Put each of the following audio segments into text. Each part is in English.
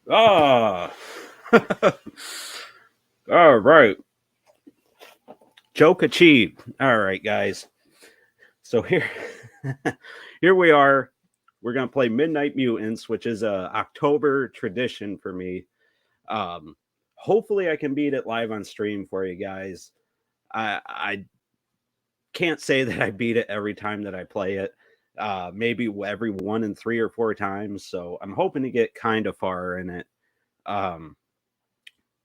Ah, all right. Joke achieved. All right, guys. So here, here we are. We're gonna play Midnight Mutants, which is a October tradition for me. Um, Hopefully, I can beat it live on stream for you guys. I can't say that I beat it every time that I play it. Maybe every 1 and 3 or 4 times. So I'm hoping to get kind of far in it. Um,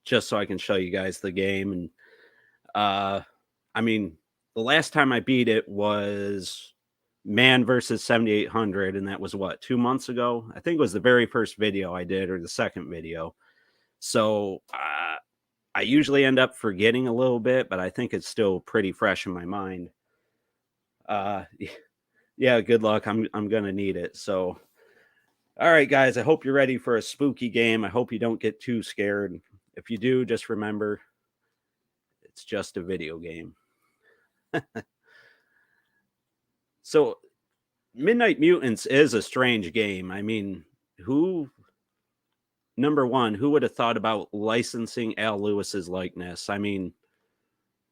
just so I can show you guys the game. And I mean, the last time I beat it was Man versus 7800, and that was what, 2 months ago? I think it was the very first video I did, or the second video. So I usually end up forgetting a little bit, but I think it's still pretty fresh in my mind. Uh, yeah, good luck. I'm gonna need it. So, all right, guys. I hope you're ready for a spooky game. I hope you don't get too scared. If you do, just remember it's just a video game. So, Midnight Mutants is a strange game. I mean, number one, who would have thought about licensing Al Lewis's likeness? I mean,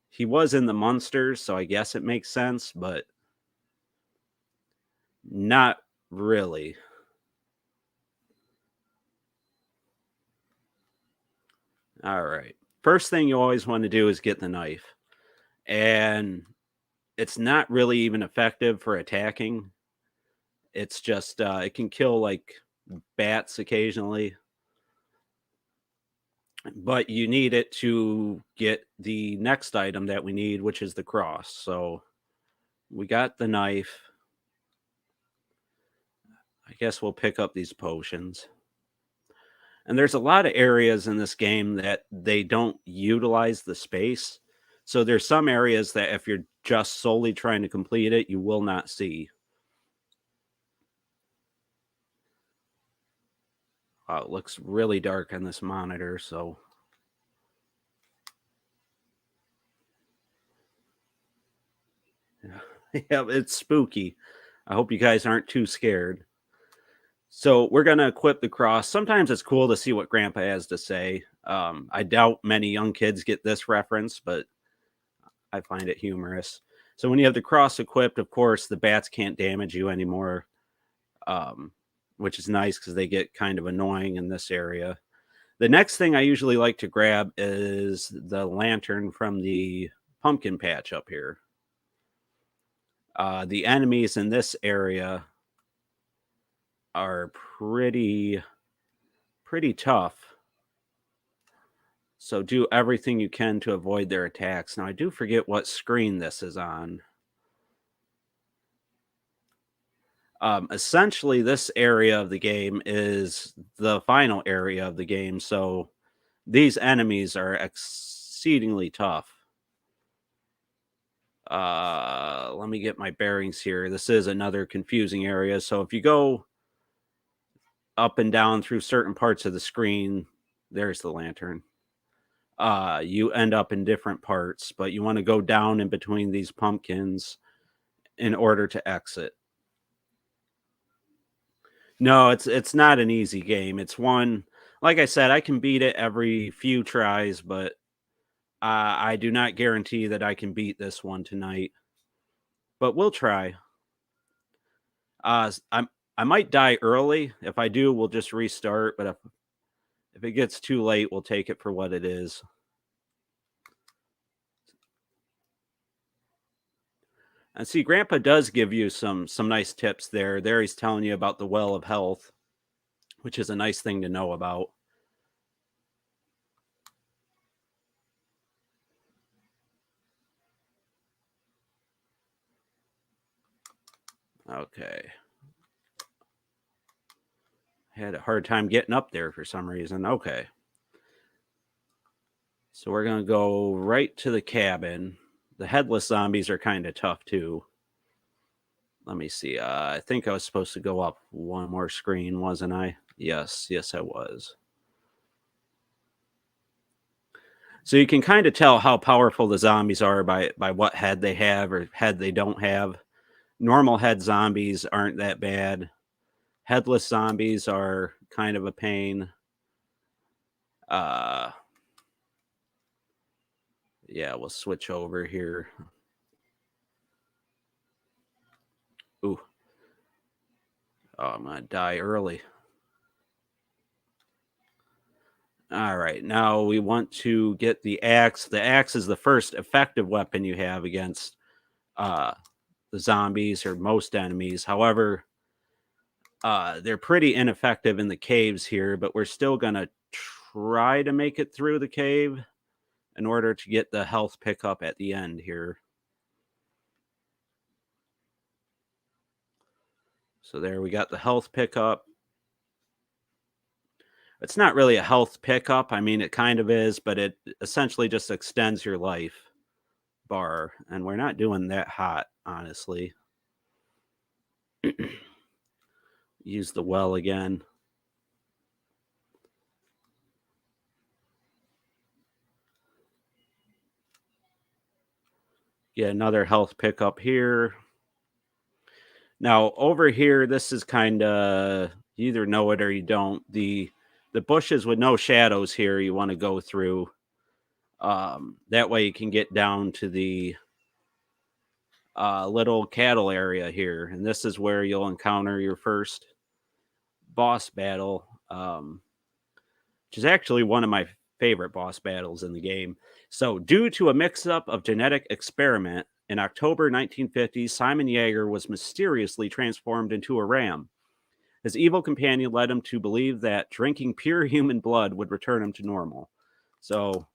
he was in the Munsters, so I guess it makes sense, but not really. All right. First thing you always want to do is get the knife. And it's not really even effective for attacking. It's just, it can kill like bats occasionally. But you need it to get the next item that we need, which is the cross. So we got the knife. I guess we'll pick up these potions. And there's a lot of areas in this game that they don't utilize the space. So there's some areas that if you're just solely trying to complete it, you will not see. It looks really dark on this monitor, so yeah, it's spooky. I hope you guys aren't too scared. So we're gonna equip the cross. Sometimes it's cool to see what Grandpa has to say. I doubt many young kids get this reference, but I find it humorous. So when you have the cross equipped, of course, the bats can't damage you anymore, which is nice because they get kind of annoying in this area. The next thing I usually like to grab is the lantern from the pumpkin patch up here. The enemies in this area are pretty tough. So do everything you can to avoid their attacks. Now I do forget what screen this is on. Essentially, this area of the game is the final area of the game. So these enemies are exceedingly tough. Let me get my bearings here. This is another confusing area. So if you go up and down through certain parts of the screen, there's the lantern. You end up in different parts, but you want to go down in between these pumpkins in order to exit. No, it's not an easy game. It's one, like I said, I can beat it every few tries, but I do not guarantee that I can beat this one tonight. But we'll try. I might die early. If I do, we'll just restart. But if it gets too late, we'll take it for what it is. And see, Grandpa does give you some nice tips there. There he's telling you about the well of health, which is a nice thing to know about. Okay. I had a hard time getting up there for some reason. Okay. So we're going to go right to the cabin. The headless zombies are kind of tough too. Let me see. I think I was supposed to go up one more screen, wasn't I? Yes, I was. So you can kind of tell how powerful the zombies are by what head they have or head they don't have. Normal head zombies aren't that bad. Headless zombies are kind of a pain. Yeah, we'll switch over here. Ooh. Oh, I'm going to die early. All right, now we want to get the axe. The axe is the first effective weapon you have against the zombies or most enemies. However, they're pretty ineffective in the caves here, but we're still going to try to make it through the cave in order to get the health pickup at the end here. So there we got the health pickup. It's not really a health pickup. I mean, it kind of is, but it essentially just extends your life bar. And we're not doing that hot, honestly. Use the well again. Get another health pickup here. Now, over here, this is kind of, you either know it or you don't. The bushes with no shadows here, you want to go through. That way you can get down to the little cattle area here. And this is where you'll encounter your first boss battle, which is actually one of my favorite boss battles in the game. So, due to a mix-up of genetic experiment, in October 1950, Simon Yeager was mysteriously transformed into a ram. His evil companion led him to believe that drinking pure human blood would return him to normal. So,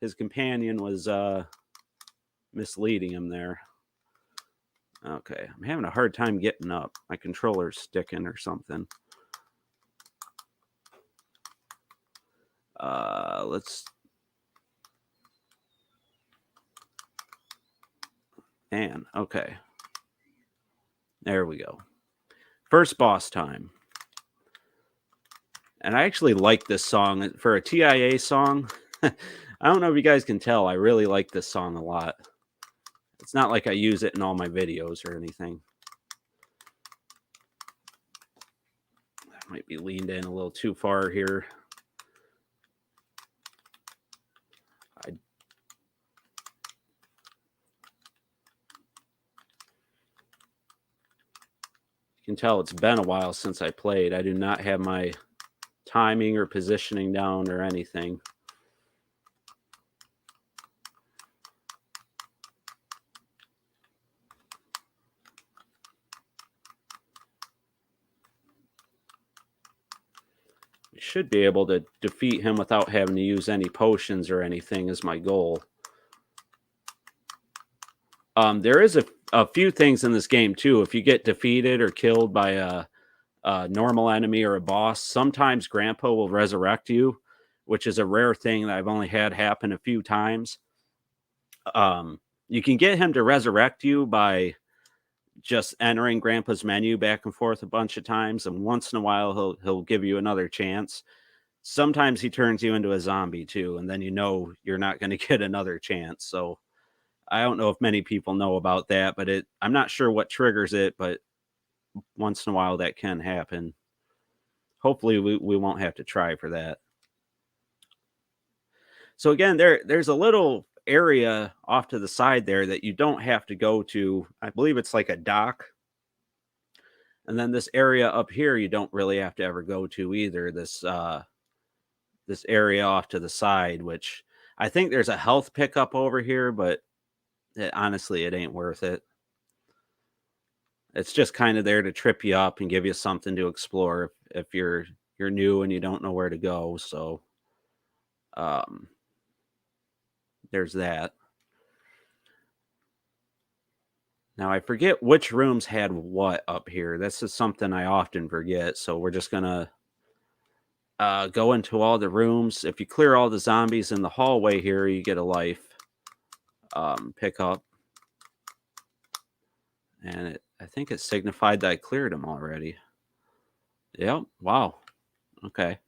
his companion was misleading him there. Okay, I'm having a hard time getting up. My controller's sticking or something. Let's... Man, okay. There we go. First boss time. And I actually like this song. For a TIA song, I don't know if you guys can tell, I really like this song a lot. It's not like I use it in all my videos or anything. I might be leaned in a little too far here. You can tell it's been a while since I played. I do not have my timing or positioning down or anything. We should be able to defeat him without having to use any potions or anything is my goal. There is a few things in this game too. If you get defeated or killed by a normal enemy or a boss, sometimes Grampa will resurrect you, which is a rare thing that I've only had happen a few times. You can get him to resurrect you by just entering Grandpa's menu back and forth a bunch of times, and once in a while he'll give you another chance. Sometimes he turns you into a zombie too, and then you know you're not going to get another chance. So I don't know if many people know about that, but I'm not sure what triggers it, but once in a while that can happen. Hopefully we won't have to try for that. So again, there's a little area off to the side there that you don't have to go to. I believe it's like a dock. And then this area up here you don't really have to ever go to either. This area off to the side, which I think there's a health pickup over here, but honestly, it ain't worth it. It's just kind of there to trip you up and give you something to explore if you're new and you don't know where to go. So there's that. Now I forget which rooms had what up here. This is something I often forget. So we're just gonna go into all the rooms. If you clear all the zombies in the hallway here, you get a life pickup. And I think it signified that I cleared them already. Yep. Wow. Okay.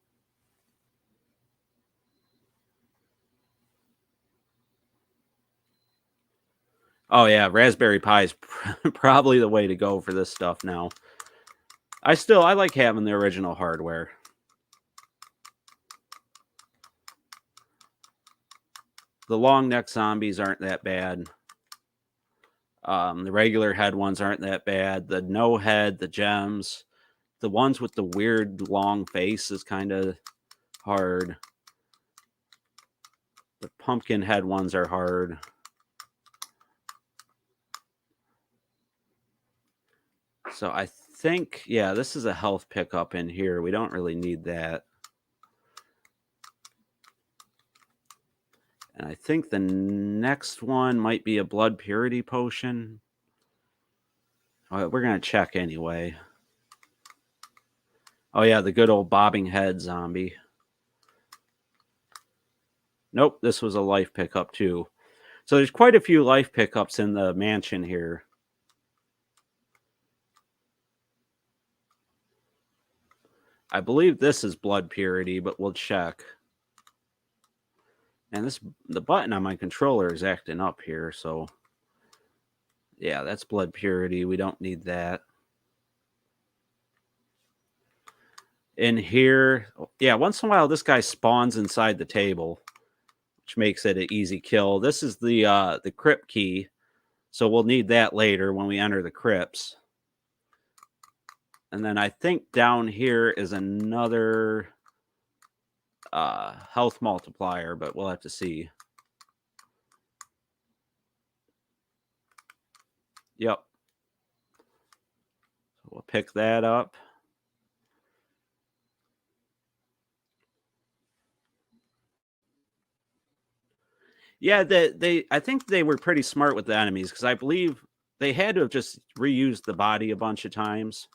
Oh yeah, Raspberry Pi is probably the way to go for this stuff now. I like having the original hardware. The long neck zombies aren't that bad. The regular head ones aren't that bad. The no head, the gems, the ones with the weird long face is kind of hard. The pumpkin head ones are hard. So I think, yeah, this is a health pickup in here. We don't really need that. And I think the next one might be a blood purity potion. We're going to check anyway. Oh, yeah, the good old bobbing head zombie. Nope, this was a life pickup too. So there's quite a few life pickups in the mansion here. I believe this is blood purity, but we'll check. And the button on my controller is acting up here, so yeah, that's blood purity. We don't need that. In here, yeah, once in a while this guy spawns inside the table, which makes it an easy kill. This is the crypt key, so we'll need that later when we enter the crypts. And then I think down here is another health multiplier, but we'll have to see. Yep. So we'll pick that up. Yeah, I think they were pretty smart with the enemies, because I believe they had to have just reused the body a bunch of times,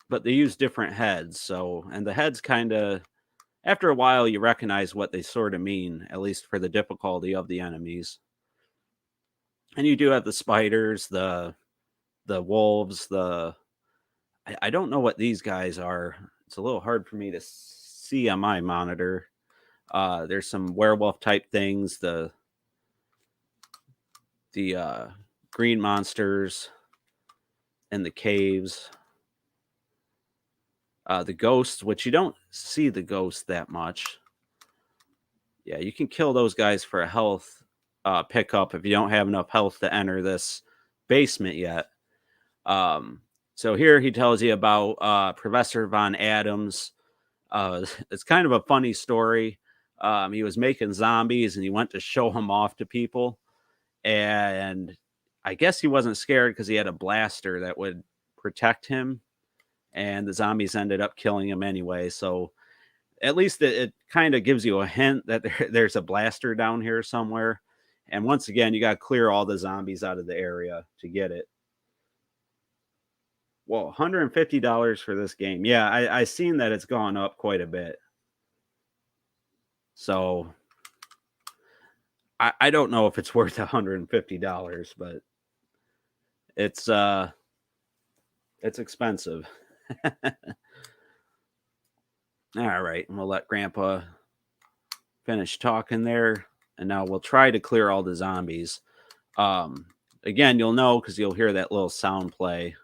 but they used different heads. So, and the heads kind of, after a while, you recognize what they sort of mean, at least for the difficulty of the enemies. And you do have the spiders, the wolves, I don't know what these guys are. It's a little hard for me to see on my monitor. There's some werewolf type things, the green monsters in the caves, the ghosts, which you don't see the ghosts that much. Yeah, you can kill those guys for a health pickup if you don't have enough health to enter this basement yet. So here he tells you about Professor Von Adams. It's kind of a funny story. He was making zombies and he went to show them off to people. And I guess he wasn't scared because he had a blaster that would protect him. And the zombies ended up killing him anyway. So at least it kind of gives you a hint that there's a blaster down here somewhere. And once again, you got to clear all the zombies out of the area to get it. Well, $150 for this game. Yeah, I seen that it's gone up quite a bit. So I don't know if it's worth $150, but it's expensive. All right, and we'll let Grandpa finish talking there, and now we'll try to clear all the zombies. Again, you'll know because you'll hear that little sound play.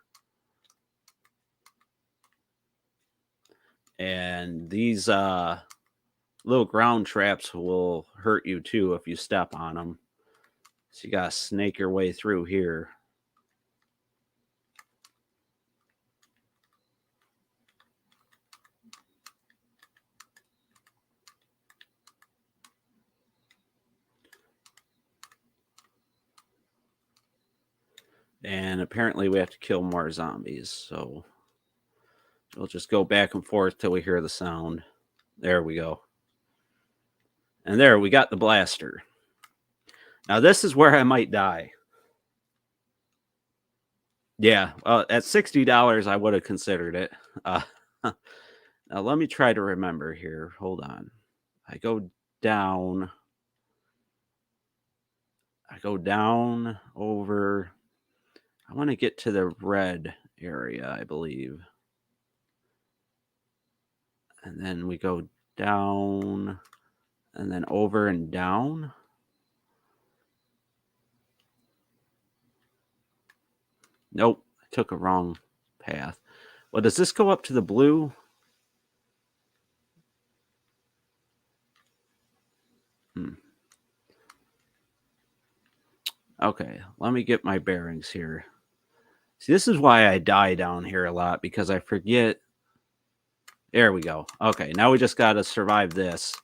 And these little ground traps will hurt you too if you step on them. So you gotta snake your way through here. And apparently we have to kill more zombies. So we'll just go back and forth till we hear the sound. There we go. And there, we got the blaster. Now this is where I might die. Yeah, at $60, I would have considered it. Now let me try to remember here. Hold on. I go down over. I want to get to the red area, I believe. And then we go down and then over and down. Nope, I took a wrong path. Well, does this go up to the blue? Okay, let me get my bearings here. See, this is why I die down here a lot, because I forget. There we go. Okay, now we just got to survive this.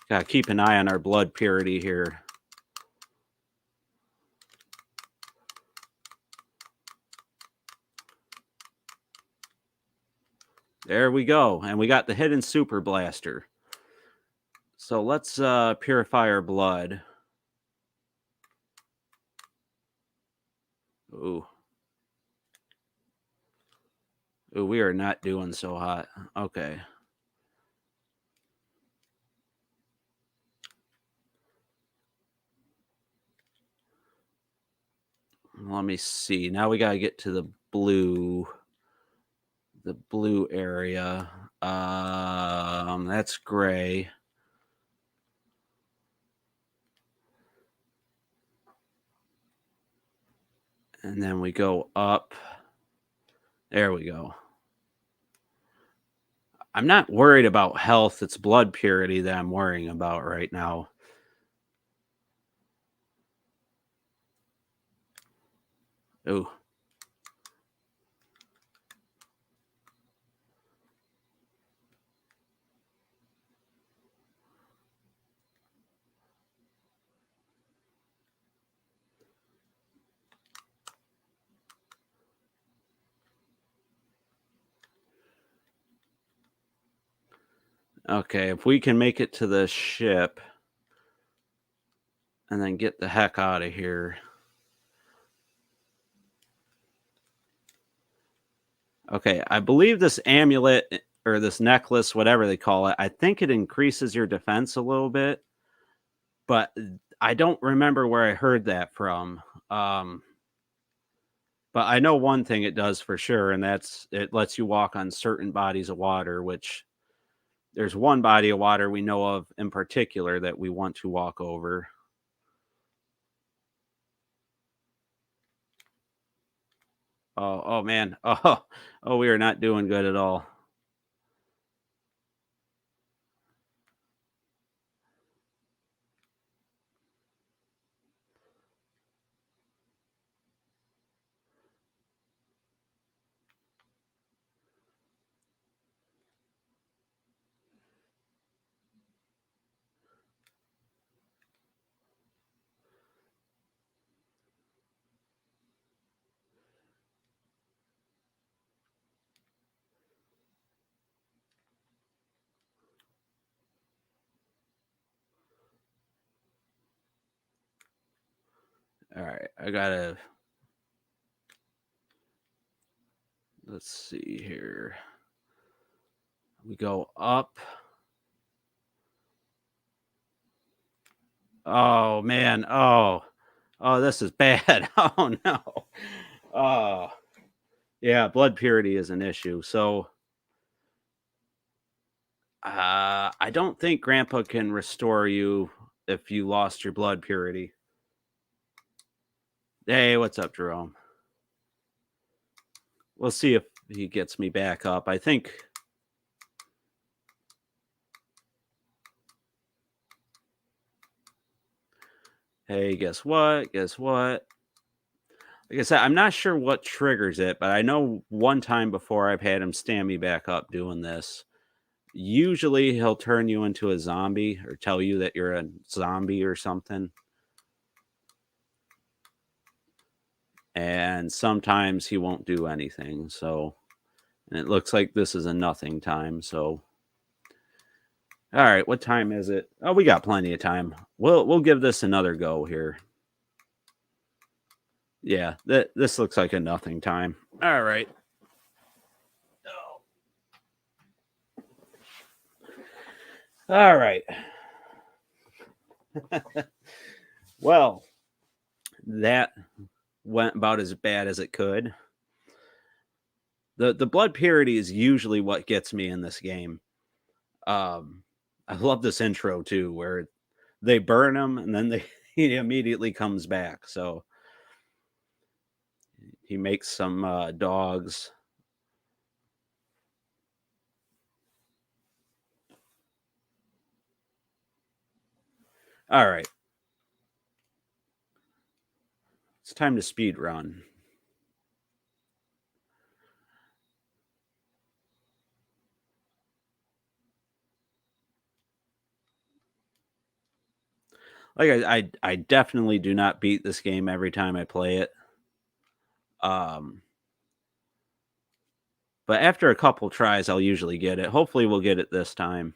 Got to keep an eye on our blood purity here. There we go. And we got the hidden super blaster. So let's purify our blood. Ooh. Ooh, we are not doing so hot. Okay. Let me see. Now we got to get to the blue area. That's gray. And then we go up. There we go. I'm not worried about health. It's blood purity that I'm worrying about right now. Ooh. Okay, if we can make it to the ship and then get the heck out of here. Okay, I believe this amulet or this necklace, whatever they call it, I think it increases your defense a little bit, but I don't remember where I heard that from. But I know one thing it does for sure, and that's it lets you walk on certain bodies of water, which there's one body of water we know of in particular that we want to walk over. Oh man. Oh, we are not doing good at all. All right, I gotta. Let's see here. We go up. Oh man. Oh, this is bad. Oh no. Oh, yeah. Blood purity is an issue. So, I don't think Grandpa can restore you if you lost your blood purity. Hey, what's up, Jerome? We'll see if he gets me back up. I think. Hey, guess what? Guess what? Like I said, I'm not sure what triggers it, but I know one time before I've had him stand me back up doing this. Usually he'll turn you into a zombie or tell you that you're a zombie or something. And sometimes he won't do anything. So, and it looks like this is a nothing time. So, all right, what time is it? Oh, we got plenty of time. We'll give this another go here. Yeah, this looks like a nothing time. All right. All right. Well, that went about as bad as it could. The blood purity is usually what gets me in this game. I love this intro too, where they burn him and then he immediately comes back. So he makes some dogs. All right. It's time to speed run. Like I definitely do not beat this game every time I play it. But after a couple tries, I'll usually get it. Hopefully, we'll get it this time.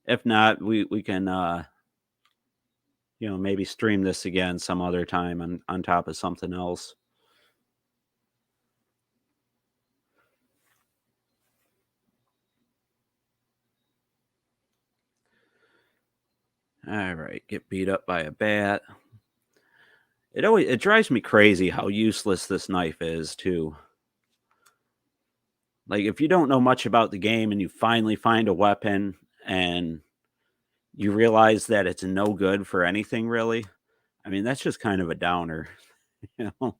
If not, we can maybe stream this again some other time on top of something else. All right, get beat up by a bat. It drives me crazy how useless this knife is too. Like if you don't know much about the game and you finally find a weapon and you realize that it's no good for anything really, I mean that's just kind of a downer, you know.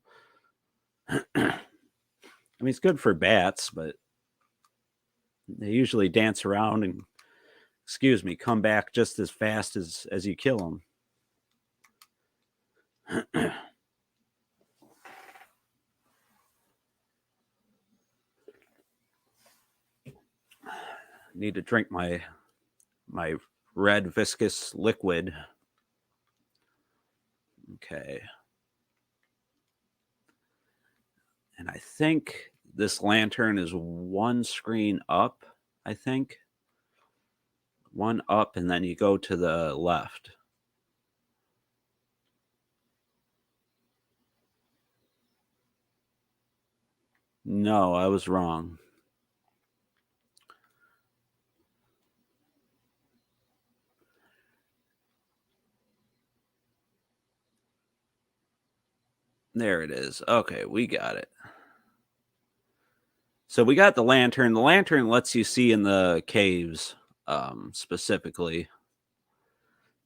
I mean it's good for bats, but they usually dance around and come back just as fast as you kill them. Need to drink my red viscous liquid. Okay. And I think this lantern is one screen up, I think. One up, and then you go to the left. No, I was wrong. There it is. Okay, we got it. So we got the lantern. The lantern lets you see in the caves specifically.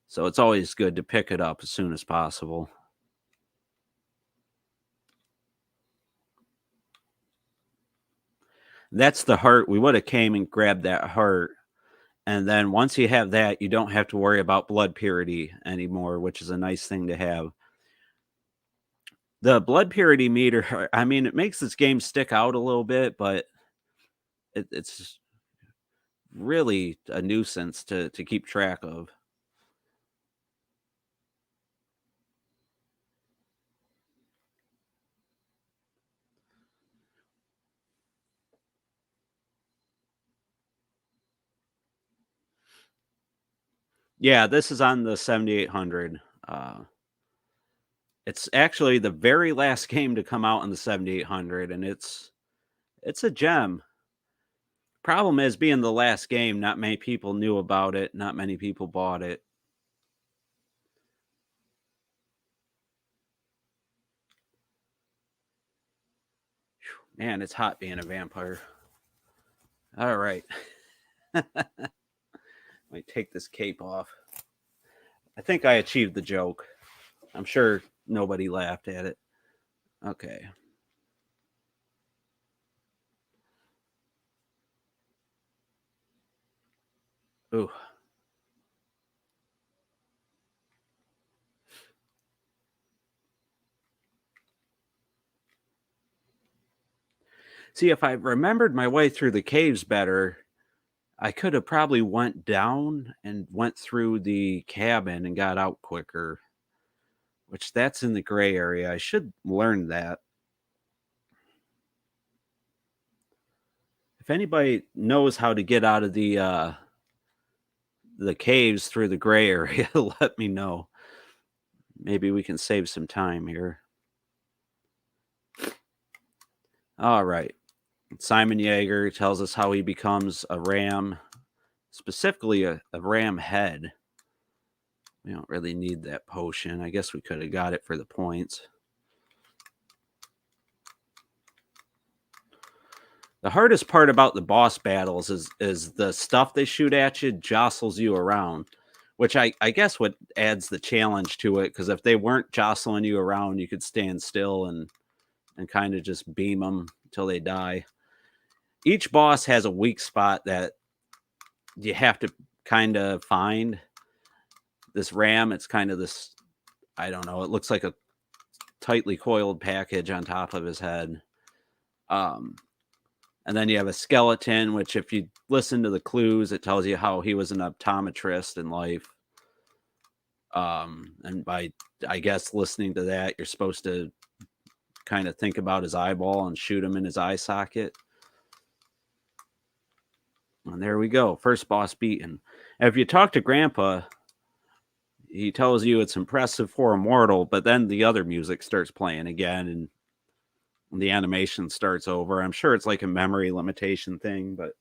So it's always good to pick it up as soon as possible. That's the heart. We would have came and grabbed that heart. And then once you have that, you don't have to worry about blood purity anymore, which is a nice thing to have. The blood purity meter, I mean, it makes this game stick out a little bit, but it's really a nuisance to keep track of. Yeah, this is on the 7800. It's actually the very last game to come out on the 7800, and it's a gem. Problem is, being the last game, not many people knew about it. Not many people bought it. Man, it's hot being a vampire. All right. Let me take this cape off. I think I achieved the joke. I'm sure nobody laughed at it. Okay. Ooh. See, if I remembered my way through the caves better, I could have probably went down and went through the cabin and got out quicker, which that's in the gray area. I should learn that. If anybody knows how to get out of the caves through the gray area, let me know. Maybe we can save some time here. All right. Simon Yeager tells us how he becomes a ram, specifically a ram head. We don't really need that potion. I guess we could have got it for the points. The hardest part about the boss battles is the stuff they shoot at you jostles you around, which I guess what adds the challenge to it, because if they weren't jostling you around, you could stand still and and kind of just beam them until they die. Each boss has a weak spot that you have to kind of find. This ram, it's kind of this, I don't know, it looks like a tightly coiled package on top of his head. And then you have a skeleton, which if you listen to the clues, it tells you how he was an optometrist in life. And by, I guess, listening to that, you're supposed to kind of think about his eyeball and shoot him in his eye socket. And there we go. First boss beaten. If you talk to Grandpa, he tells you it's impressive for a mortal, but then the other music starts playing again and the animation starts over. I'm sure it's like a memory limitation thing, but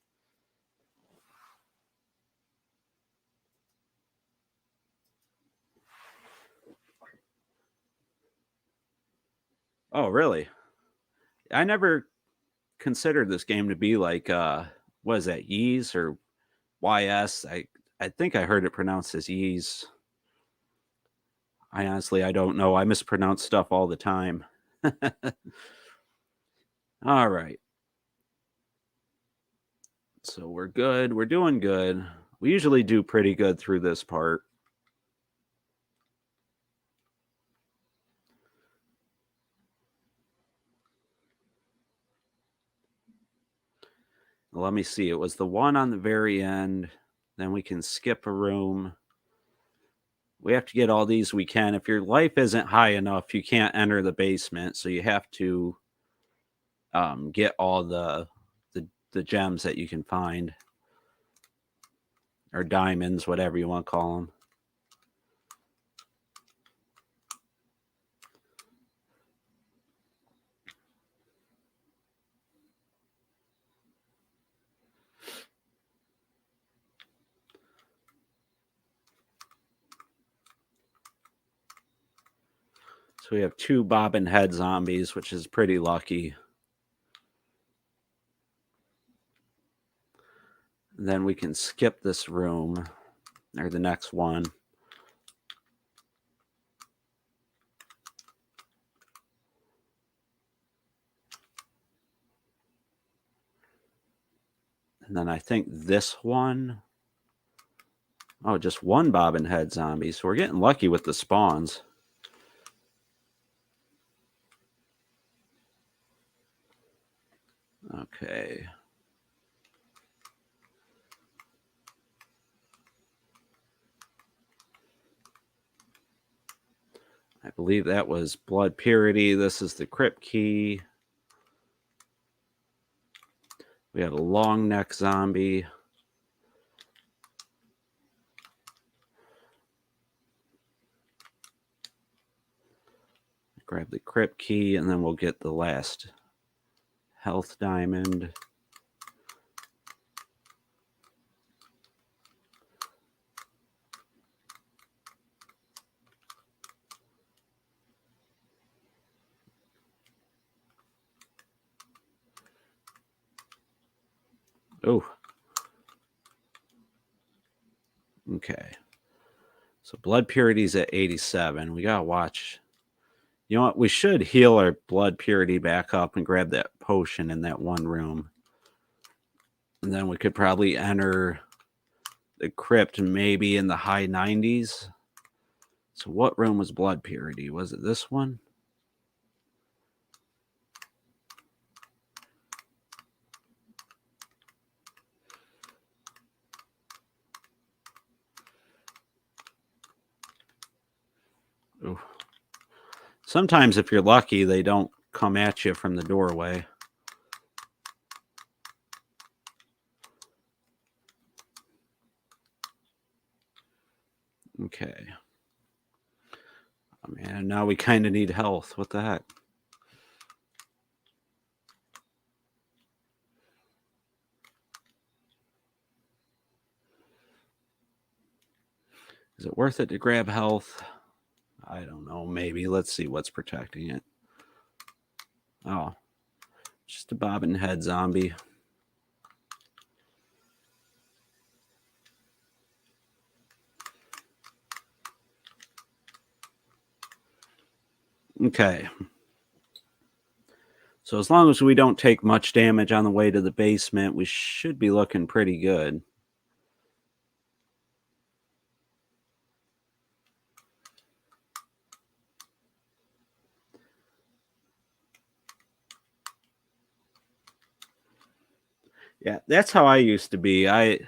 oh, really? I never considered this game to be like what is that, Ys or YS? I think I heard it pronounced as Ys. I honestly, I don't know. I mispronounce stuff all the time. All right. So we're good. We're doing good. We usually do pretty good through this part. Let me see. It was the one on the very end. Then we can skip a room. We have to get all these we can. If your life isn't high enough, you can't enter the basement. So you have to get all the gems that you can find. Or diamonds, whatever you want to call them. So we have 2 bobbin head zombies, which is pretty lucky. And then we can skip this room, or the next one. And then I think this one, oh, just 1 bobbin head zombie. So we're getting lucky with the spawns. Okay. I believe that was blood purity. This is the crypt key. We have a long neck zombie. Grab the crypt key, and then we'll get the last health diamond. Oh. Okay. So blood purity's at 87. We gotta watch. You know what? We should heal our blood purity back up and grab that potion in that one room. And then we could probably enter the crypt maybe in the high 90s. So what room was blood purity? Was it this one? Ooh. Sometimes if you're lucky, they don't come at you from the doorway. Okay. Oh, man, now we kind of need health. What the heck? Is it worth it to grab health? I don't know. Maybe. Let's see what's protecting it. Oh, just a bobbin head zombie. Okay. So as long as we don't take much damage on the way to the basement, we should be looking pretty good. Yeah, that's how I used to be. I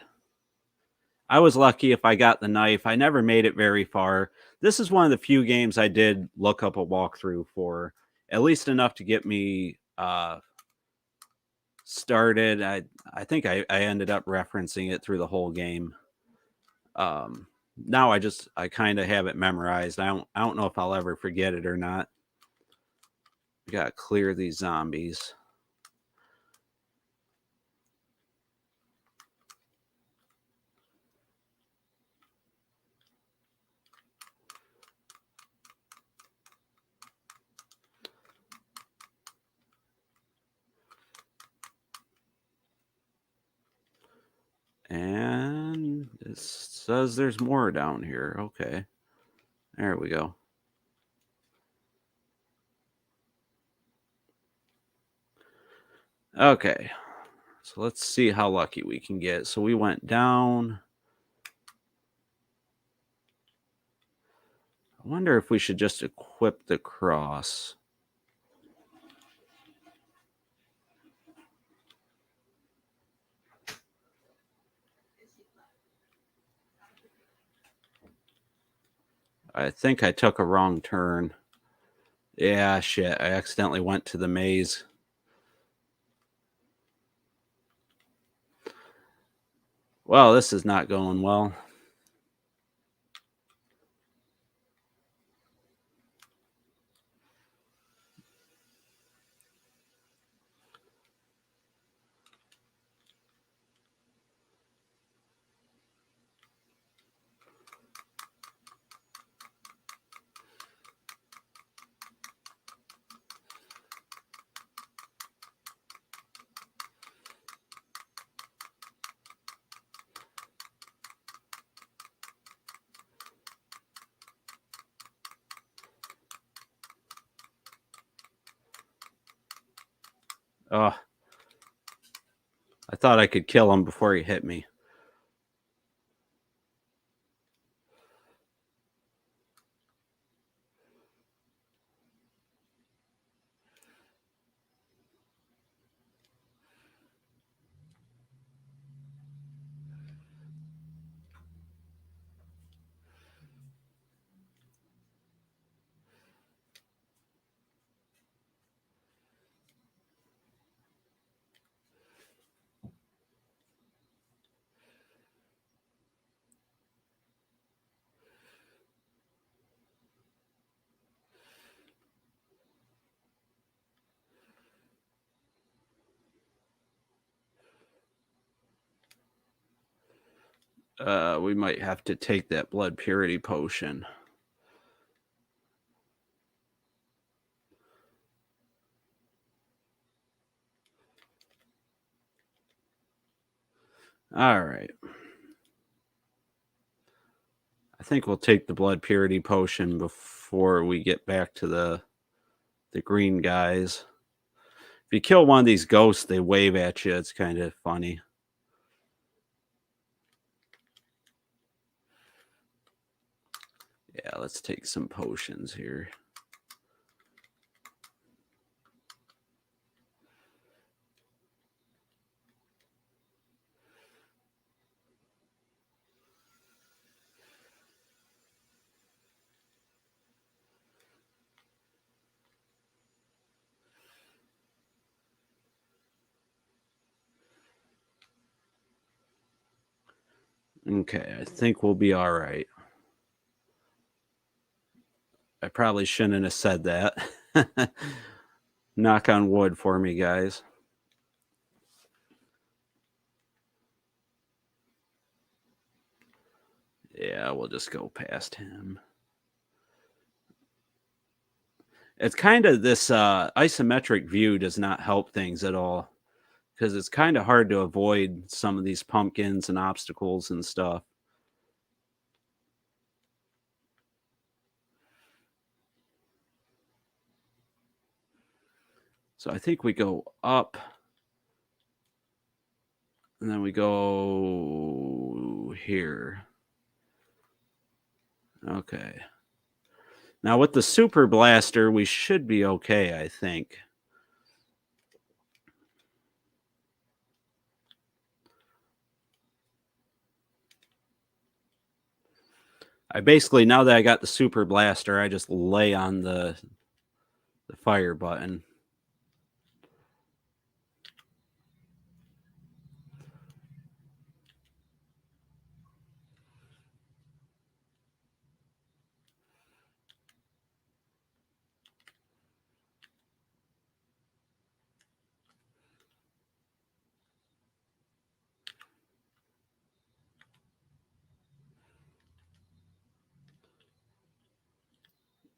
was lucky if I got the knife. I never made it very far. This is one of the few games I did look up a walkthrough for, at least enough to get me started. I think I ended up referencing it through the whole game. Now I kind of have it memorized. I don't know if I'll ever forget it or not. We gotta clear these zombies. And it says there's more down here. Okay. There we go. Okay. So let's see how lucky we can get. So we went down. I wonder if we should just equip the cross. I think I took a wrong turn. Yeah, shit. I accidentally went to the maze. Well, this is not going well. Oh, I thought I could kill him before he hit me. We might have to take that blood purity potion. All right. I think we'll take the blood purity potion before we get back to the green guys. If you kill one of these ghosts, they wave at you. It's kind of funny. Yeah, let's take some potions here. Okay, I think we'll be all right. I probably shouldn't have said that. Knock on wood for me, guys. Yeah, we'll just go past him. It's kind of this isometric view does not help things at all because it's kind of hard to avoid some of these pumpkins and obstacles and stuff. So I think we go up. And then we go here. Okay. Now with the super blaster, we should be okay, I think. I basically, now that I got the super blaster, I just lay on the fire button.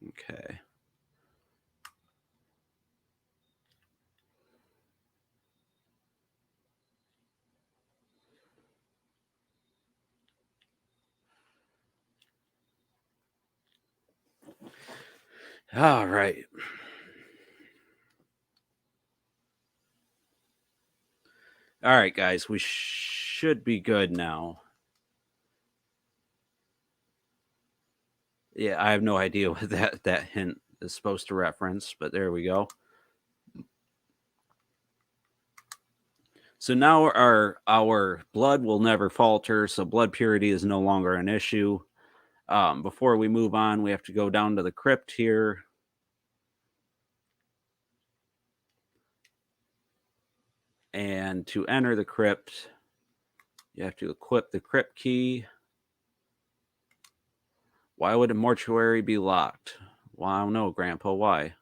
Okay. All right. All right, guys, we should be good now. Yeah, I have no idea what that hint is supposed to reference, but there we go. So now our blood will never falter, so blood purity is no longer an issue. Before we move on, we have to go down to the crypt here. And to enter the crypt, you have to equip the crypt key. Why would a mortuary be locked? Well, I don't know, Grandpa. Why?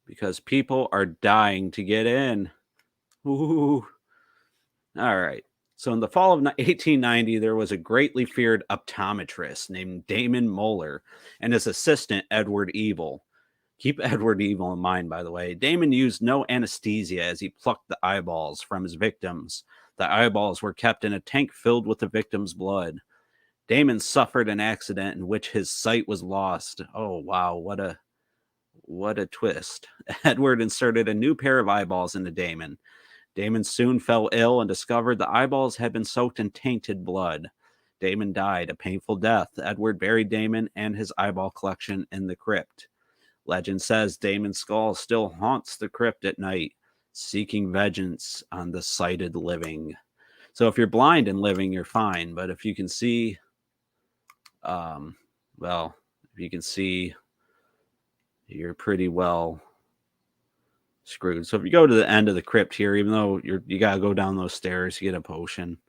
Because people are dying to get in. Ooh. All right. So in the fall of 1890, there was a greatly feared optometrist named Damon Moeller and his assistant, Edward Evil. Keep Edward Evil in mind, by the way. Damon used no anesthesia as he plucked the eyeballs from his victims. The eyeballs were kept in a tank filled with the victim's blood. Damon suffered an accident in which his sight was lost. Oh, wow. What a twist. Edward inserted a new pair of eyeballs into Damon. Damon soon fell ill and discovered the eyeballs had been soaked in tainted blood. Damon died a painful death. Edward buried Damon and his eyeball collection in the crypt. Legend says Damon's skull still haunts the crypt at night, seeking vengeance on the sighted living. So if you're blind and living, you're fine. But if you can see, well, if you can see, you're pretty well screwed. So if you go to the end of the crypt here, even though you got to go down those stairs to get a potion.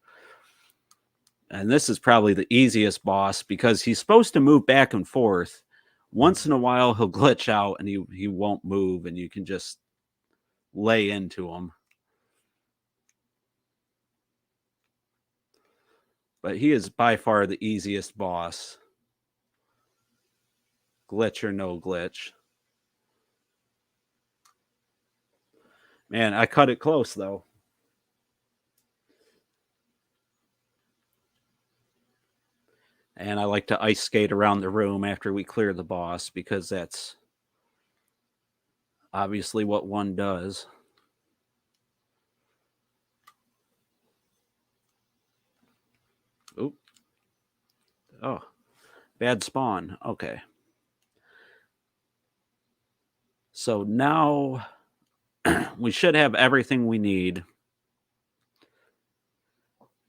And this is probably the easiest boss because he's supposed to move back and forth. Once in a while, he'll glitch out and he won't move, and you can just lay into him. But he is by far the easiest boss. Glitch or no glitch. Man, I cut it close, though. And I like to ice skate around the room after we clear the boss because that's obviously what one does. Oop. Oh, bad spawn. Okay. So now we should have everything we need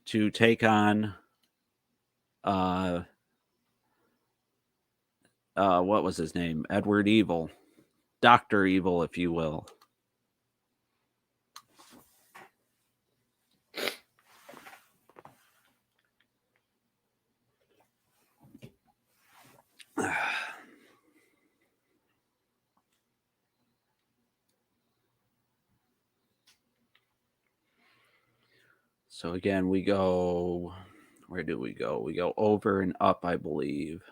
to take on what was his name? Edward Evil. Dr. Evil, if you will. So again, we go, where do we go? We go over and up, I believe.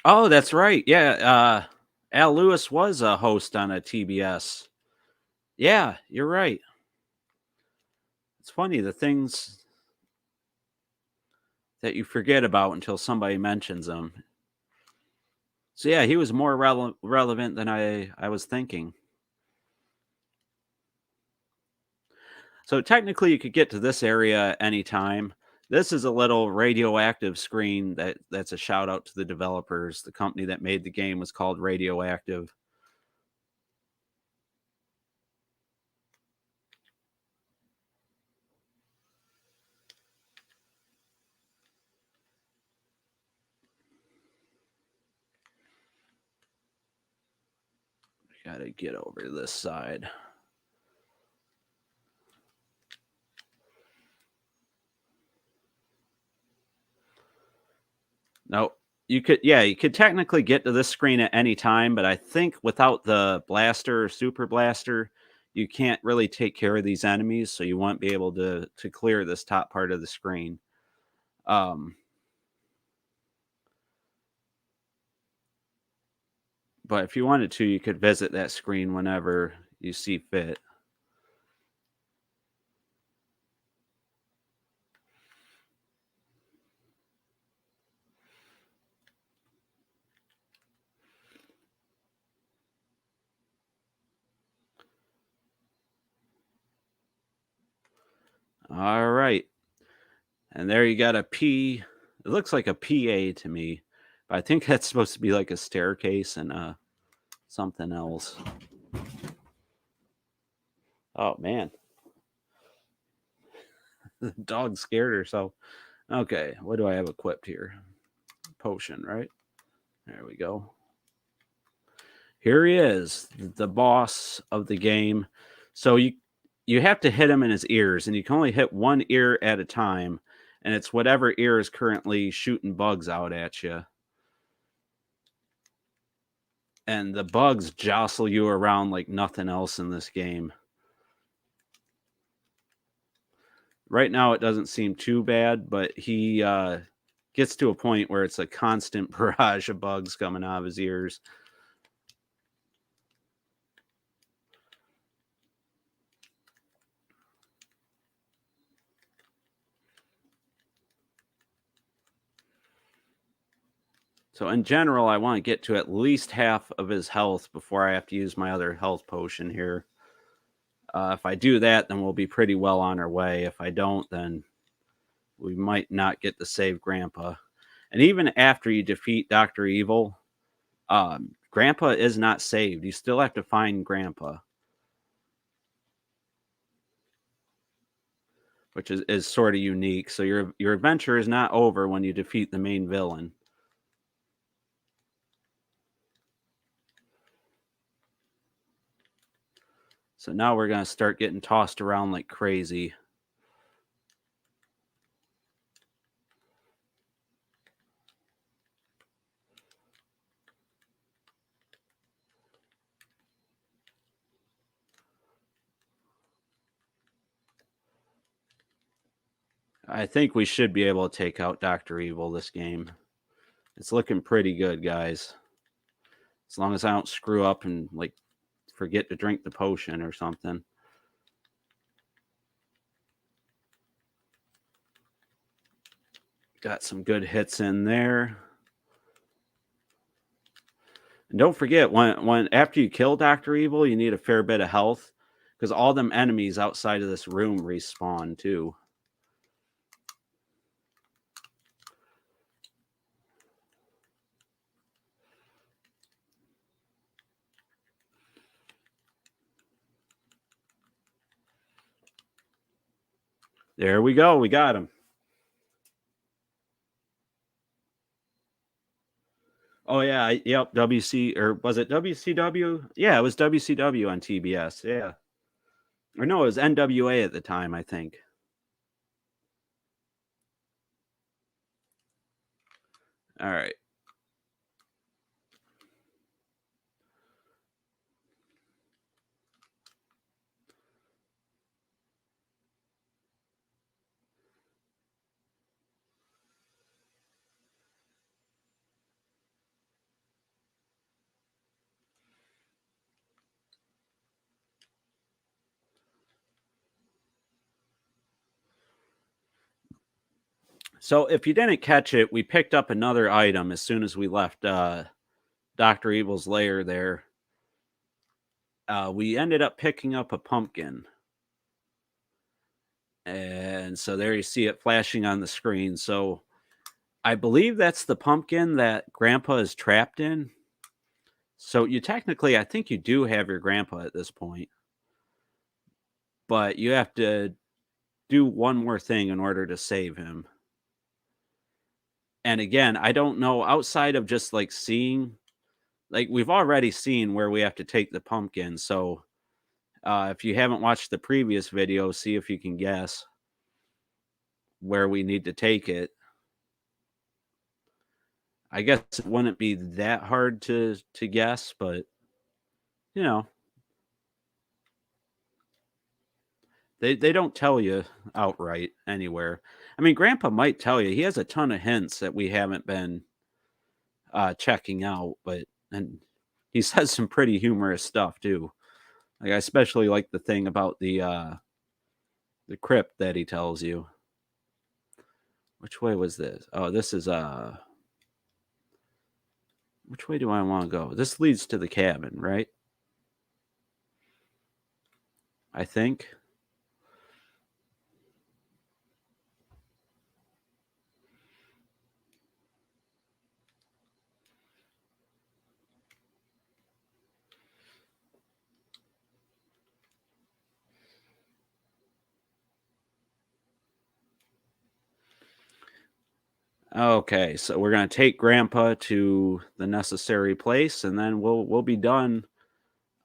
Oh, that's right. Yeah. Al Lewis was a host on a TBS Yeah, you're right. It's funny the things that you forget about until somebody mentions them. So yeah, he was more relevant than I was thinking. So technically, you could get to this area anytime. This is a little radioactive screen that's a shout out to the developers. The company that made the game was called Radioactive. Got to get over to this side. No, you could technically get to this screen at any time, but I think without the blaster or super blaster, you can't really take care of these enemies, so you won't be able to clear this top part of the screen. But if you wanted to, you could visit that screen whenever you see fit. All right. And there you got a P. It looks like a PA to me, but I think that's supposed to be like a staircase and something else. Oh man, the dog scared herself. Okay, what do I have equipped here? Potion, right? There we go. Here he is, the boss of the game. So you have to hit him in his ears, and you can only hit one ear at a time, and it's whatever ear is currently shooting bugs out at you. And the bugs jostle you around like nothing else in this game. Right now, it doesn't seem too bad, but he gets to a point where it's a constant barrage of bugs coming out of his ears. So in general, I want to get to at least half of his health before I have to use my other health potion here. If I do that, then we'll be pretty well on our way. If I don't, then we might not get to save Grampa. And even after you defeat Dr. Evil, Grampa is not saved. You still have to find Grampa, which is sort of unique. So your adventure is not over when you defeat the main villain. So now we're going to start getting tossed around like crazy. I think we should be able to take out Dr. Evil this game. It's looking pretty good, guys. As long as I don't screw up and like forget to drink the potion or something. Got some good hits in there. And don't forget, when after you kill Dr. Evil, you need a fair bit of health because all them enemies outside of this room respawn too. There we go. We got him. Oh yeah, yep. WC or was it WCW? Yeah, it was WCW on TBS. Yeah, or no, it was NWA at the time, I think. All right. So if you didn't catch it, we picked up another item as soon as we left Dr. Evil's lair there. We ended up picking up a pumpkin. And so there you see it flashing on the screen. So I believe that's the pumpkin that Grandpa is trapped in. So you technically, I think you do have your grandpa at this point. But you have to do one more thing in order to save him. And again, I don't know, outside of just like seeing, like we've already seen where we have to take the pumpkin. So if you haven't watched the previous video, see if you can guess where we need to take it. I guess it wouldn't be that hard to guess, but you know, they don't tell you outright anywhere. I mean, Grandpa might tell you. He has a ton of hints that we haven't been checking out, and he says some pretty humorous stuff too. Like I especially like the thing about the crypt that he tells you. Which way was this? Oh, this is which way do I want to go? This leads to the cabin, right? I think. Okay, so we're gonna take Grandpa to the necessary place, and then we'll be done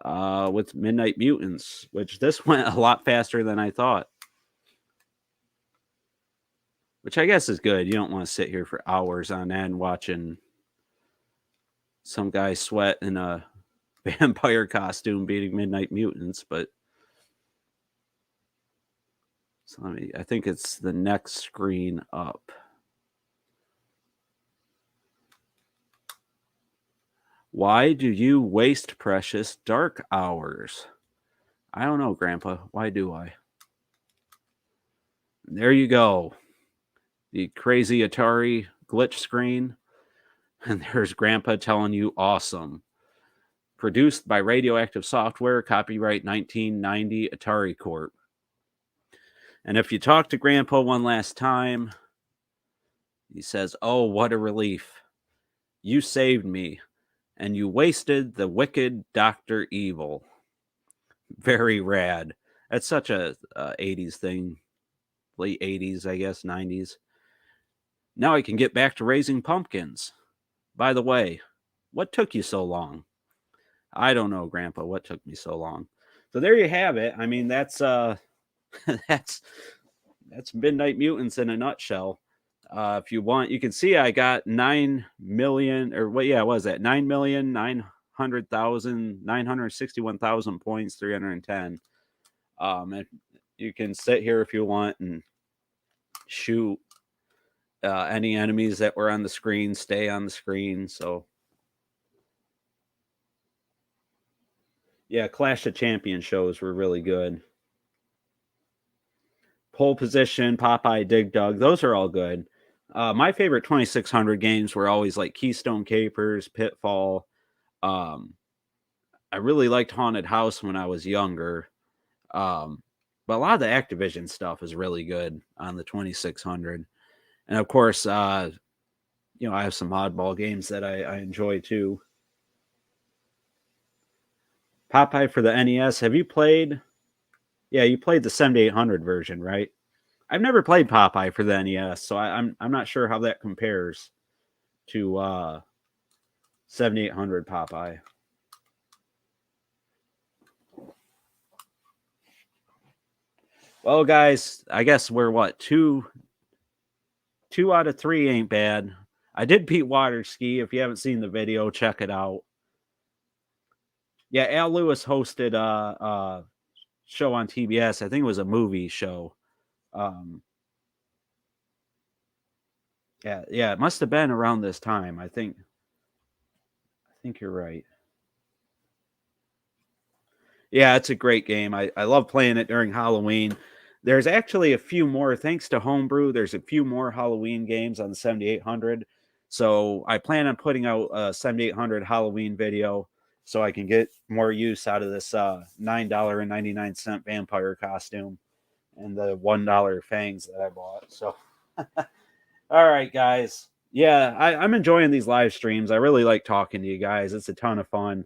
with Midnight Mutants, which this went a lot faster than I thought. Which I guess is good. You don't want to sit here for hours on end watching some guy sweat in a vampire costume beating Midnight Mutants, but so I think it's the next screen up. Why do you waste precious dark hours? I don't know, Grandpa. Why do I? There you go. The crazy Atari glitch screen. And there's Grandpa telling you awesome. Produced by Radioactive Software, copyright 1990 Atari Corp. And if you talk to Grandpa one last time, he says, "Oh, what a relief. You saved me, and you wasted the wicked Dr. Evil." Very rad. That's such a 80s thing. Late 80s, I guess, 90s. Now I can get back to raising pumpkins. By the way, what took you so long? I don't know, Grandpa, what took me so long. So there you have it. I mean, that's that's Midnight Mutants in a nutshell. If you want, you can see I got 9 million, or what? Yeah, what was that? 9,900,961,000 points, 310. And you can sit here if you want and shoot any enemies that were on the screen, stay on the screen. So, yeah, Clash of Champions shows were really good. Pole Position, Popeye, Dig Dug, those are all good. My favorite 2600 games were always like Keystone Capers, Pitfall. I really liked Haunted House when I was younger. But a lot of the Activision stuff is really good on the 2600. And of course, I have some oddball games that I enjoy too. Popeye for the NES. Have you played? Yeah, you played the 7800 version, right? I've never played Popeye for the NES, so I'm not sure how that compares to 7800 Popeye. Well, guys, I guess we're what, two out of three ain't bad. I did beat Water Ski. If you haven't seen the video, check it out. Yeah, Al Lewis hosted a show on TBS. I think it was a movie show. Yeah, it must have been around this time. I think you're right. Yeah, it's a great game. I love playing it during Halloween. There's actually a few more, thanks to Homebrew. There's a few more Halloween games on the 7800. So I plan on putting out a 7800 Halloween video so I can get more use out of this $9.99 vampire costume and the $1 fangs that I bought. So, all right, guys. Yeah, I'm enjoying these live streams. I really like talking to you guys. It's a ton of fun.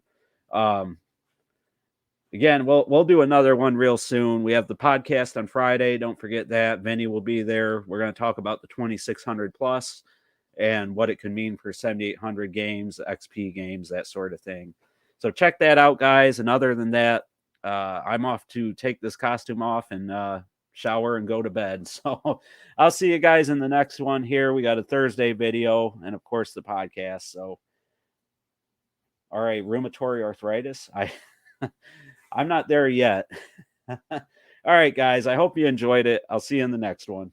Again, we'll do another one real soon. We have the podcast on Friday. Don't forget that. Vinny will be there. We're going to talk about the 2600 plus and what it can mean for 7800 games, XP games, that sort of thing. So check that out, guys. And other than that, I'm off to take this costume off and shower and go to bed. So I'll see you guys in the next one here. We got a Thursday video and, of course, the podcast. So, all right, rheumatoid arthritis. I'm not there yet. All right, guys. I hope you enjoyed it. I'll see you in the next one.